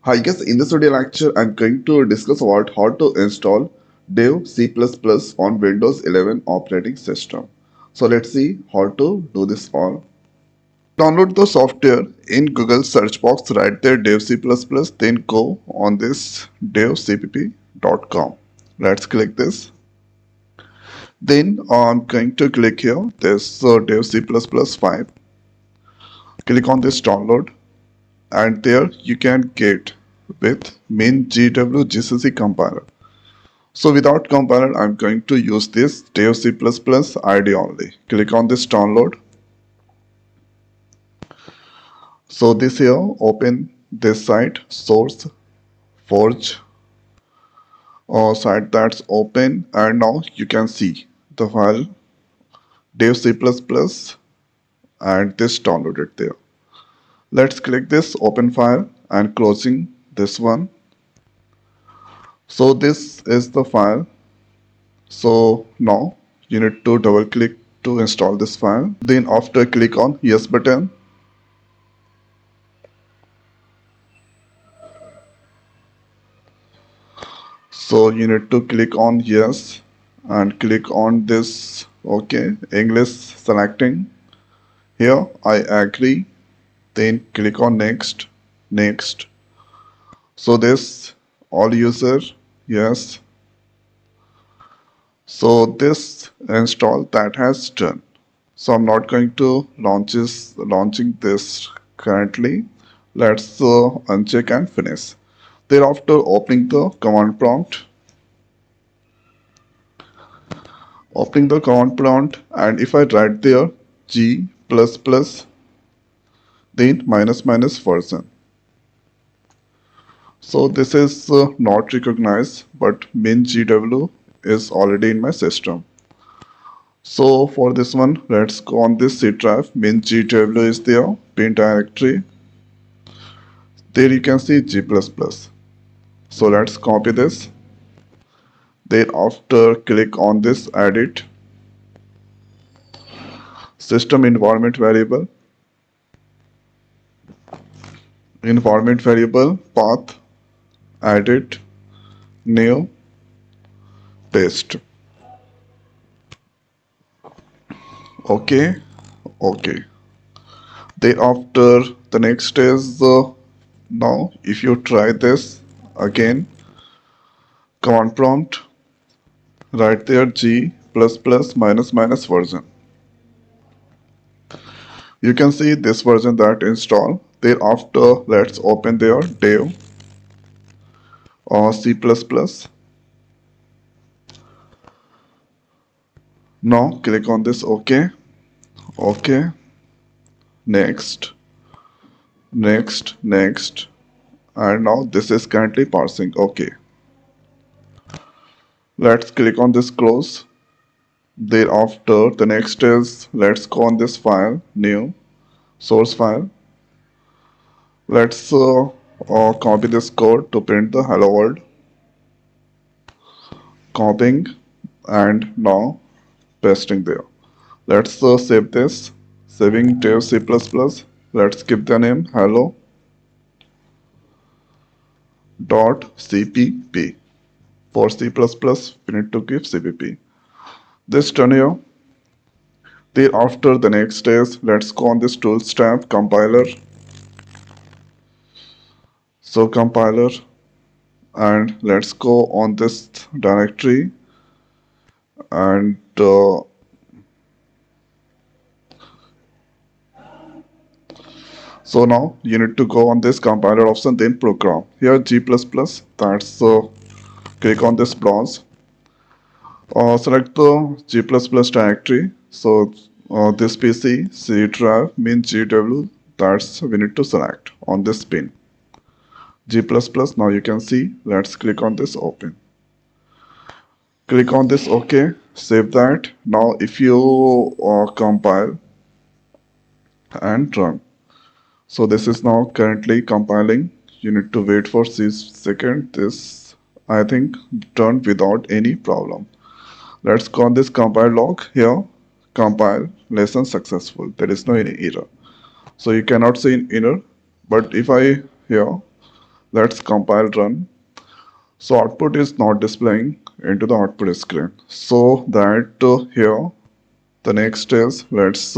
Hi guys, in this video lecture, I'm going to discuss about how to install Dev C++ on Windows 11 operating system. So let's see how to do this all. Download the software in Google search box, write there Dev C++, then go on this devcpp.com. Let's click this. Then I'm going to click here, this Dev C++ 5. Click on this download and there you can get with MinGW GCC compiler. So without compiler, I'm going to use this Dev C++ ID only. Click on this download. So this here, open this site, source forge or site that's open, and now you can see the file Dev C++ and this downloaded there. Let's click this open file and closing this one. So this is the file. So now you need to double click to install this file. Then after click on yes button. So you need to click on yes and click on this okay English selecting. Here I agree. Then click on next. So this all user yes. So this install that has done. So I'm not going to launching this currently. Let's uncheck and finish. Thereafter opening the command prompt. Opening the command prompt, and if I write there G++ then minus version. So this is not recognized, but MinGW is already in my system. So for this one, let's go on this C drive. MinGW is there, bin directory. There you can see G++. So let's copy this. Thereafter click on this edit system environment variable path edit new paste. Okay. Thereafter the next is now if you try this again, command prompt, right there G++ minus version. You can see this version that install. Thereafter let's open their dev or C++. Now click on this okay, next, and now this is currently parsing. Okay, let's click on this close. Thereafter the next is let's go on this file, new source file. Let's copy this code to print the hello world. Copying and now pasting there. Let's save this. Saving dev C++. Let's give the name hello dot cpp. For C++, we need to give cpp. This turn here. Thereafter the next is let's go on this tools tab, compiler. So compiler, and let's go on this directory and so now you need to go on this compiler option, then program. Here G++, that's click on this browse. Select the G++ directory. So this PC, C drive, MinGW, that's we need to select on this pin. G++, now you can see, let's click on this open. Click on this OK, save that. Now if you compile and run. So this is now currently compiling. You need to wait for 6 seconds. This I think done without any problem. Let's go on this compile log here. Compile lesson successful. There is no any error. So you cannot see an error. But if I here Let's compile run. So output is not displaying into the output screen. So that here the next is let's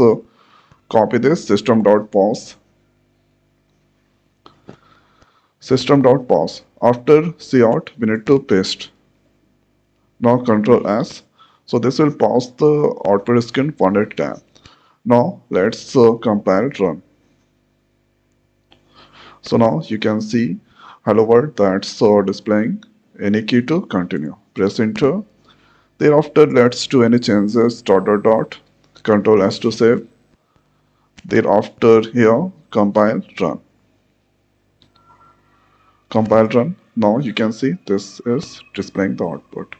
copy this system.pause. System.pause. After cout we need to paste. Now Control S. So this will pause the output screen one at a time. Now let's compile run. So now you can see hello world that's displaying. Any key to continue. Press enter. Thereafter let's do any changes dot dot dot. Control S to save. Thereafter here compile run. Compile run. Now you can see this is displaying the output.